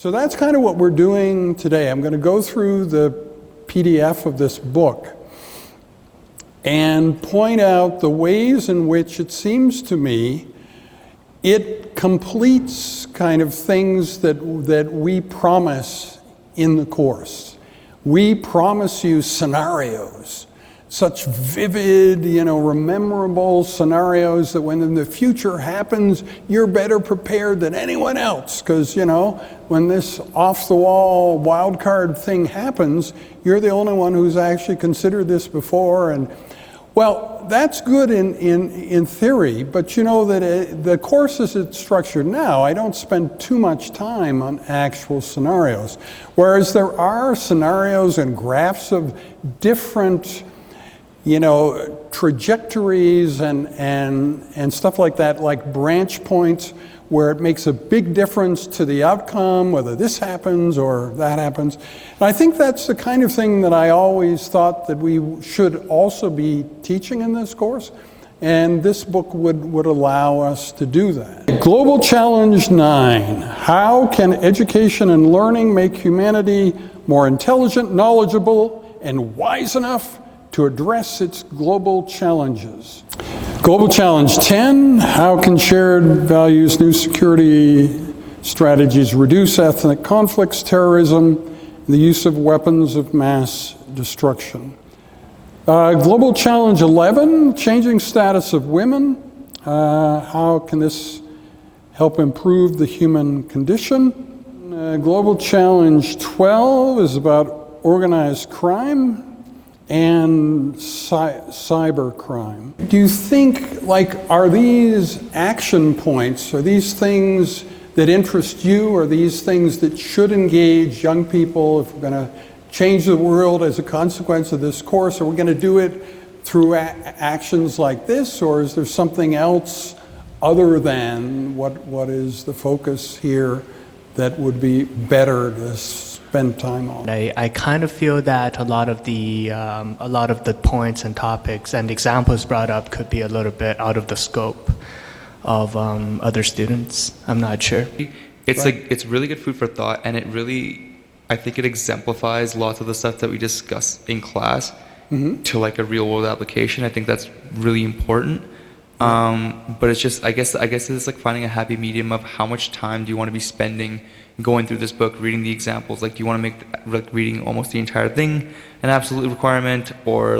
So that's kind of what we're doing today. I'm going to go through the PDF of this book and point out the ways in which it seems to me it completes kind of things that we promise in the course. We promise you scenarios, such vivid, rememberable scenarios that when the future happens, you're better prepared than anyone else. Because, when this off-the-wall wild card thing happens, you're the only one who's actually considered this before. And, well, that's good in theory, but that the course as it's structured now, I don't spend too much time on actual scenarios. Whereas there are scenarios and graphs of different trajectories and stuff like that, like branch points, where it makes a big difference to the outcome, whether this happens or that happens. And I think that's the kind of thing that I always thought that we should also be teaching in this course. And this book would allow us to do that. Global Challenge 9, how can education and learning make humanity more intelligent, knowledgeable, and wise enough to address its global challenges? Global Challenge 10, how can shared values, new security strategies reduce ethnic conflicts, terrorism, and the use of weapons of mass destruction? Global Challenge 11, changing status of women, how can this help improve the human condition? Global Challenge 12 is about organized crime and cyber crime. Do you think, are these action points, are these things that interest you, or these things that should engage young people if we're going to change the world as a consequence of this course? Are we going to do it through actions like this, or is there something else other than what is the focus here that would be better to spend time on? I kind of feel that a lot of the points and topics and examples brought up could be a little bit out of the scope of other students. I'm not sure. It's really good food for thought, and I think it exemplifies lots of the stuff that we discuss in class to a real world application. I think that's really important. But it's just, I guess it's finding a happy medium of how much time do you want to be spending going through this book, reading the examples. Do you want to make reading almost the entire thing an absolute requirement, or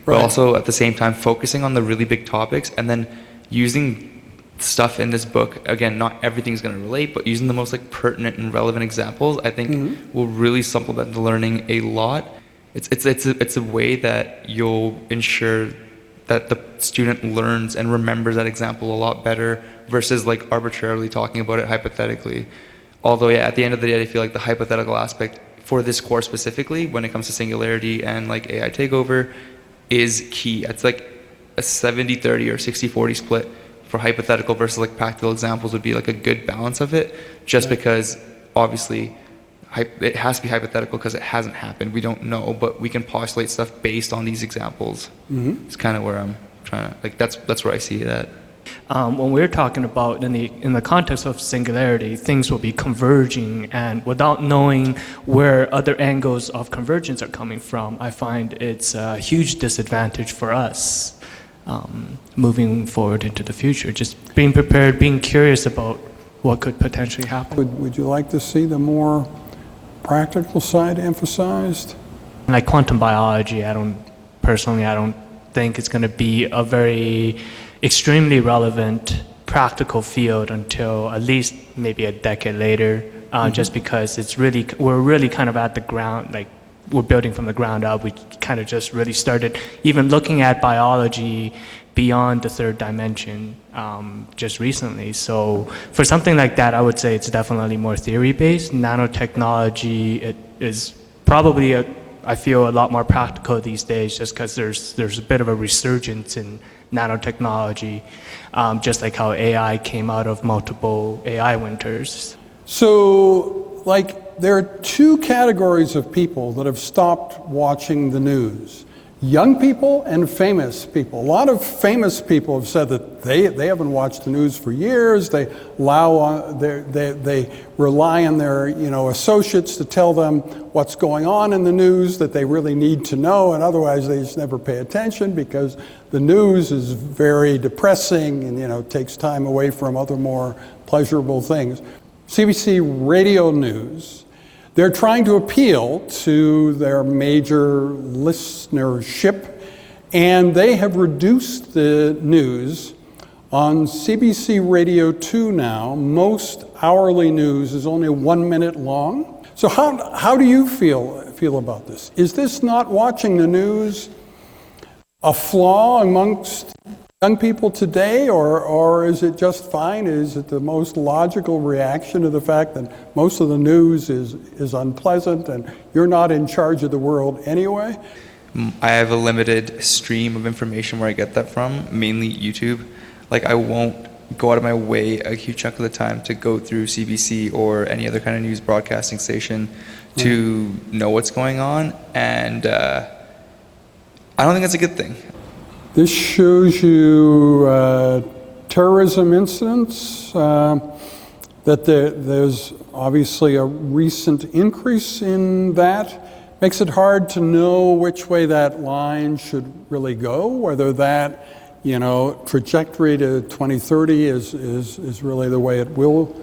but also at the same time focusing on the really big topics, and then using stuff in this book, again, not everything's going to relate, but using the most pertinent and relevant examples, I think will really supplement the learning a lot. It's a way that you'll ensure that the student learns and remembers that example a lot better versus arbitrarily talking about it hypothetically. Although, at the end of the day, I feel the hypothetical aspect for this course specifically, when it comes to Singularity and AI takeover, is key. It's a 70-30 or 60-40 split for hypothetical versus practical examples would be a good balance of it, just because obviously it has to be hypothetical because it hasn't happened. We don't know, but we can postulate stuff based on these examples. It's kind of where I'm trying to, that's where I see it at. When we're talking about in the context of Singularity, things will be converging, and without knowing where other angles of convergence are coming from, I find it's a huge disadvantage for us moving forward into the future. Just being prepared, being curious about what could potentially happen. Would you like to see the more practical side emphasized? Quantum biology, I don't think it's going to be a very extremely relevant practical field until at least maybe a decade later, just because we're really kind of at the ground, we're building from the ground up. We kind of just really started even looking at biology beyond the third dimension just recently. So for something like that, I would say it's definitely more theory-based. Nanotechnology, it is probably I feel a lot more practical these days, just because there's a bit of a resurgence in nanotechnology, just like how AI came out of multiple AI winters. So, there are two categories of people that have stopped watching the news. young people and famous people. A lot of famous people have said that they haven't watched the news for years. They rely on their associates to tell them what's going on in the news that they really need to know, and otherwise they just never pay attention because the news is very depressing and takes time away from other more pleasurable things. CBC Radio News, they're trying to appeal to their major listenership, and they have reduced the news on CBC Radio 2 now. Most hourly news is only 1 minute long. So how do you feel about this? Is this not watching the news a flaw amongst young people today, or is it just fine? Is it the most logical reaction to the fact that most of the news is unpleasant and you're not in charge of the world anyway? I have a limited stream of information where I get that from, mainly YouTube. Like, I won't go out of my way a huge chunk of the time to go through CBC or any other kind of news broadcasting station to know what's going on, and I don't think that's a good thing. This shows you terrorism incidents, that there's obviously a recent increase in that. Makes it hard to know which way that line should really go, whether that trajectory to 2030 is really the way it will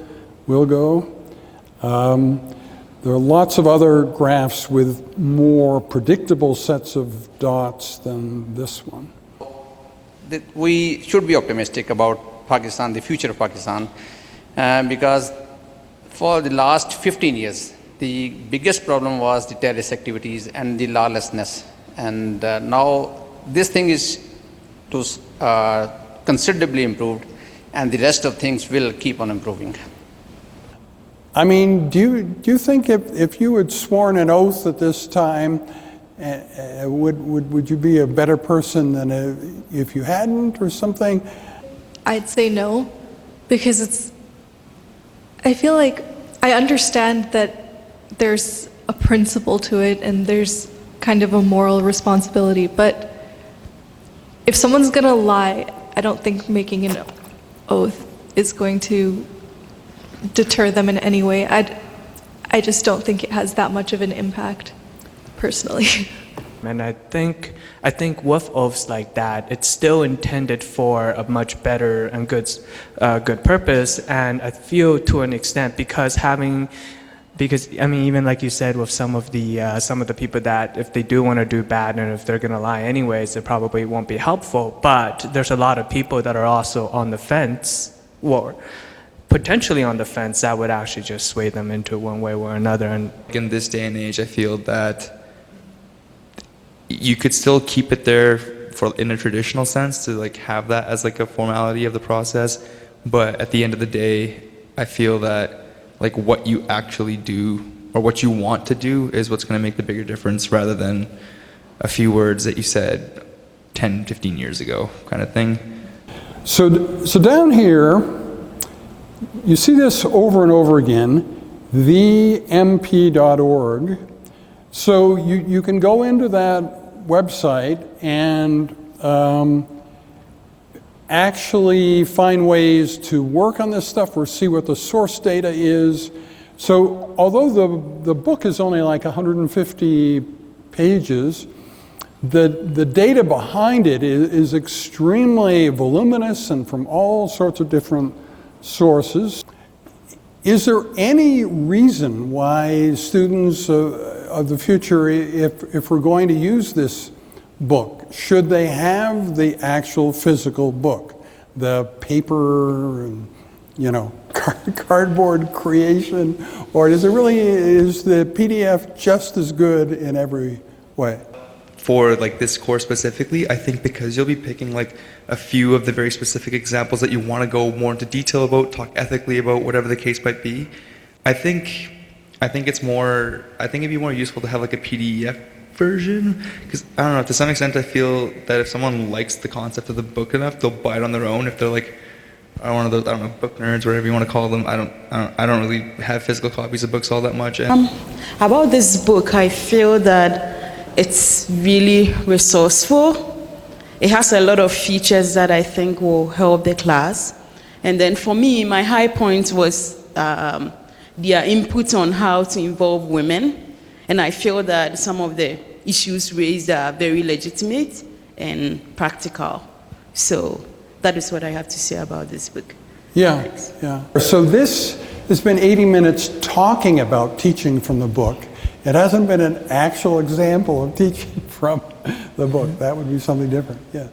go. There are lots of other graphs with more predictable sets of dots than this one. We should be optimistic about Pakistan, the future of Pakistan, because for the last 15 years, the biggest problem was the terrorist activities and the lawlessness. And now this thing is considerably improved, and the rest of things will keep on improving. I mean, do you think if you had sworn an oath at this time, would you be a better person than if you hadn't or something? I'd say no, because I feel like I understand that there's a principle to it and there's kind of a moral responsibility, but if someone's gonna lie, I don't think making an oath is going to deter them in any way. I just don't think it has that much of an impact, personally. And I think with oaths like that, it's still intended for a much better and good purpose. And I feel to an extent because I mean, even like you said, with some of the people that if they do want to do bad and if they're going to lie anyways, it probably won't be helpful. But there's a lot of people that are also on the fence, or potentially on the fence, that would actually just sway them into one way or another. And in this day and age, I feel that you could still keep it there in a traditional sense to like have that as like a formality of the process, but at the end of the day, I feel that like what you actually do or what you want to do is what's going to make the bigger difference rather than a few words that you said 10, 15 years ago kind of thing. So down here, you see this over and over again, themp.org. So you can go into that website and actually find ways to work on this stuff or see what the source data is. So although the book is only like 150 pages, the data behind it is extremely voluminous and from all sorts of different sources. Is there any reason why students of the future, if we're going to use this book, should they have the actual physical book, the paper, cardboard creation, or is the PDF just as good in every way? For like this course specifically, I think because you'll be picking like a few of the very specific examples that you want to go more into detail about, talk ethically about, whatever the case might be, I think it'd be more useful to have like a PDF version, because I don't know, to some extent I feel that if someone likes the concept of the book enough, they'll buy it on their own. If they're like one of those, I don't know, book nerds, whatever you want to call them. I don't really have physical copies of books all that much. About this book, I feel that It's really resourceful. It has a lot of features that I think will help the class. And then for me, my high point was their input on how to involve women. And I feel that some of the issues raised are very legitimate and practical. So that is what I have to say about this book. Yeah, yeah. So this has been 80 minutes talking about teaching from the book. It hasn't been an actual example of teaching from the book. That would be something different, yeah.